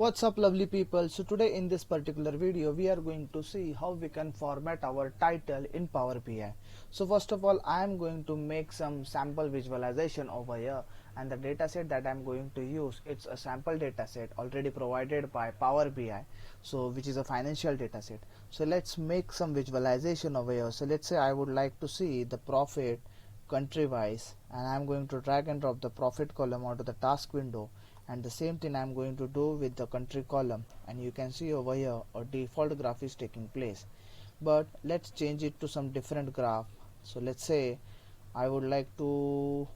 What's up lovely people? So today in this particular video we are going to see how we can format our title in Power BI. So first of all I am going to make some sample visualization over here, and the dataset that I am going to use, it's a sample dataset already provided by Power BI, so which is a financial dataset. So let's make some visualization over here. So let's say I would like to see the profit country wise, and I'm going to drag and drop the profit column onto the task window, and the same thing I'm going to do with the country column, and you can see over here a default graph is taking place, but let's change it to some different graph. So let's say I would like to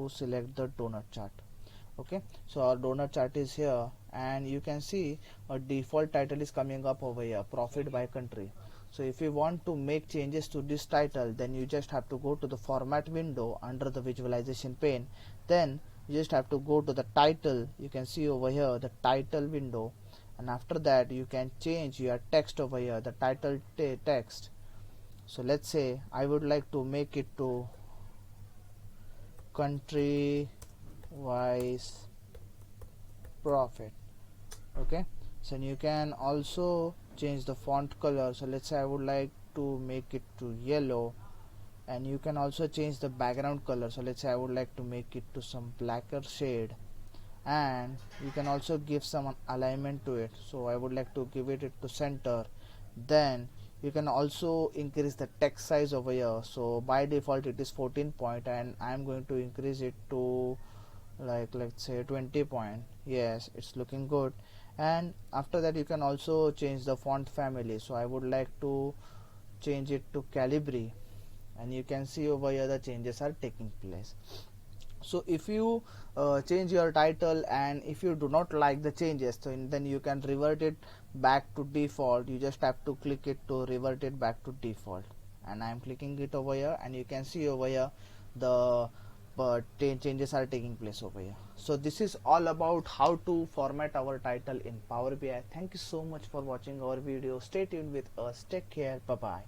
select the donut chart. Okay, so our donut chart is here, and you can see a default title is coming up over here, profit by country. So if you want to make changes to this title, then you just have to go to the format window under the visualization pane. Then you just have to go to the title. You can see over here the title window, and after that you can change your text over here, the title text. So let's say I would like to make it to country wise profit. Okay, so you can also change the font color. So let's say I would like to make it to yellow, and you can also change the background color. So let's say I would like to make it to some blacker shade, and you can also give some alignment to it. So I would like to give it to center. Then you can also increase the text size over here. So by default it is 14 point, and I'm going to increase it to let's say 20 point. Yes, it's looking good. And after that you can also change the font family. So I would like to change it to Calibri, and you can see over here the changes are taking place. So if you change your title, and if you do not like the changes, so then you can revert it back to default. You just have to click it to revert it back to default, and I am clicking it over here, and you can see over here the changes are taking place over here. So this is all about how to format our title in Power BI. Thank you so much for watching our video. Stay tuned with us. Take care. Bye bye.